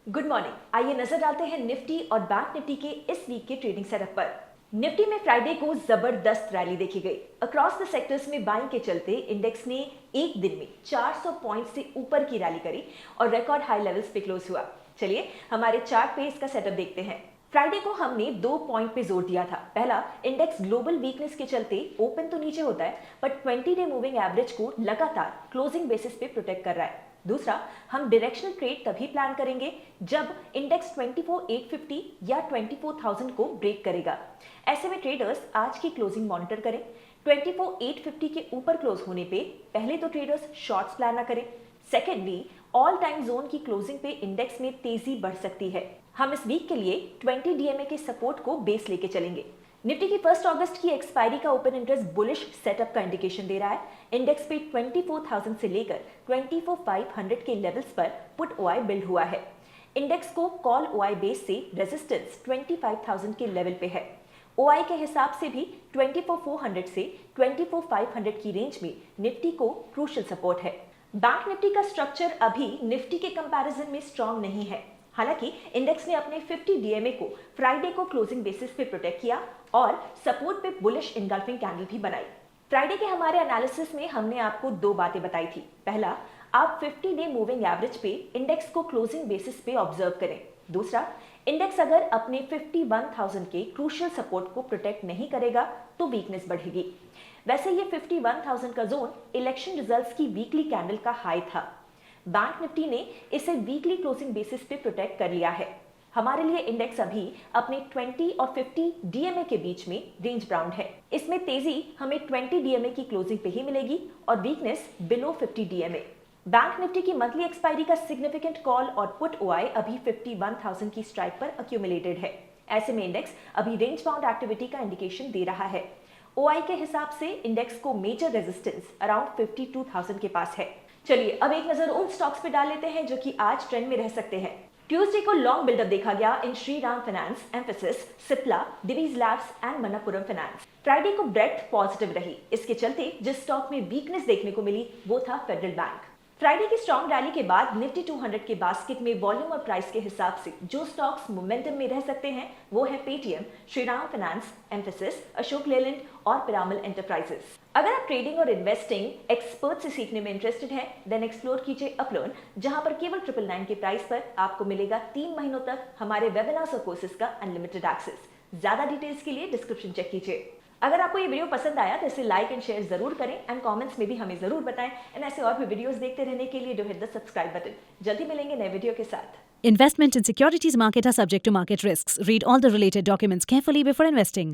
Good morning. आइए नजर डालते हैं निफ्टी और बैंक निफ्टी के इस वीक के ट्रेडिंग सेटअप पर। निफ्टी में फ्राइडे को जबरदस्त रैली देखी गई। अक्रॉस द सेक्टर्स में बाइंग के चलते इंडेक्स ने एक दिन में 400 पॉइंट से ऊपर की रैली करी और रिकॉर्ड हाई लेवल्स पे क्लोज हुआ। चलिए हमारे चार्ट पे इसका सेटअप देखते हैं। फ्राइडे को हमने 2 पॉइंट पे जोर दिया था। पहला, इंडेक्स ग्लोबल वीकनेस के चलते ओपन तो नीचे होता है बट 20 डे मूविंग एवरेज को लगातार क्लोजिंग बेसिस पे प्रोटेक्ट कर रहा है। दूसरा, हम डायरेक्शनल ट्रेड तभी प्लान करेंगे जब इंडेक्स 24,850 या 24,000 को ब्रेक करेगा। ऐसे में ट्रेडर्स आज की क्लोजिंग मॉनिटर करें। 24,850 के ऊपर क्लोज होने पे पहले तो ट्रेडर्स शॉर्ट्स प्लान ना करें। सेकेंडली, ऑल टाइम जोन की क्लोजिंग पे इंडेक्स में तेजी बढ़ सकती है। हम इस वीक के लिए 20 डीएमए के सपोर्ट को बेस लेके चलेंगे। निफ्टी की 1 अगस्त की एक्सपायरी का ओपन इंटरेस्ट बुलिश सेटअप का इंडिकेशन दे रहा है। इंडेक्स पे 24,000 से लेकर 24,500 के लेवल्स पर पुट ओआई बिल्ड हुआ है। इंडेक्स को कॉल ओआई बेस से रेजिस्टेंस 25,000 के लेवल पे है। ओआई के हिसाब से भी 24,400 से 24,500 की रेंज में निफ्टी को क्रूशियल सपोर्ट है। बैंक निफ्टी का स्ट्रक्चर अभी निफ्टी के कंपैरिजन में स्ट्रांग नहीं है। हालांकि इंडेक्स ने अपने 50 डीएमए को फ्राइडे को क्लोजिंग बेसिस पे प्रोटेक्ट किया और सपोर्ट पे बुलिश इनगल्फिंग कैंडल भी बनाई। फ्राइडे के हमारे एनालिसिस में हमने आपको 2 बातें बताई थी। पहला, आप 50 डे मूविंग एवरेज पे इंडेक्स को क्लोजिंग बेसिस पे ऑब्जर्व करें। दूसरा, इंडेक्स अगर अपने 51,000 के क्रूशियल सपोर्ट को प्रोटेक्ट नहीं करेगा तो वीकनेस बढ़ेगी। वैसे ये 51,000 का जोन इलेक्शन रिजल्ट्स की वीकली कैंडल का हाई था। बैंक निफ्टी ने इसे वीकली क्लोजिंग बेसिस पे प्रोटेक्ट कर लिया है। हमारे लिए इंडेक्स अभी अपने 20 और 50 डीएमए के बीच में रेंज बाउंड है। इसमें तेजी हमें 20 डीएमए की क्लोजिंग पे ही मिलेगी और weakness below 50 DMA. Bank Nifty की मंथली एक्सपायरी का सिग्निफिकेंट कॉल और पुट ओआई अभी 51,000 की स्ट्राइक पर अक्यूमुलेटेड है। ऐसे में इंडेक्स अभी रेंज बाउंड एक्टिविटी का इंडिकेशन दे रहा है। ओआई के हिसाब से इंडेक्स को मेजर रेजिस्टेंस अराउंड 52,000 के पास है। चलिए अब एक नजर उन स्टॉक्स पे डाल लेते हैं जो कि आज ट्रेंड में रह सकते हैं। ट्यूसडे को लॉन्ग बिल्डअप देखा गया in Shriram finance, Mphasis, Cipla, Divi's labs and Manappuram finance. Friday को ब्रेथ पॉजिटिव रही। इसके चलते जिस स्टॉक में वीकनेस देखने को मिली वो था फेडरल बैंक। फ्राइडे की स्ट्रॉन्ग रैली के बाद निफ्टी 200 के बास्केट में वॉल्यूम और प्राइस के हिसाब से जो स्टॉक्स मोमेंटम में रह सकते हैं वो है Paytm, Shriram finance, emphasis, Ashok Leyland और पिरामल एंटरप्राइजेस। अगर आप ट्रेडिंग और इन्वेस्टिंग एक्सपर्ट से सीखने में इंटरेस्टेड हैं, देन एक्सप्लोर कीजिए अपलर्न, जहां पर केवल 999 के प्राइस पर आपको मिलेगा 3 महीनों तक हमारे वेबिनार्स और कोर्सेज का अनलिमिटेड एक्सेस। ज्यादा डिटेल्स के लिए डिस्क्रिप्शन चेक कीजिए। अगर आपको ये वीडियो पसंद आया तो इसे लाइक एंड शेयर जरूर करें एंड कमेंट्स में भी हमें जरूर बताएं। एंड ऐसे और भी वीडियोस देखते रहने के लिए do hit the subscribe button. जल्दी मिलेंगे नए वीडियो के साथ। Investment in securities market are subject to market risks. Read all the related documents carefully before investing.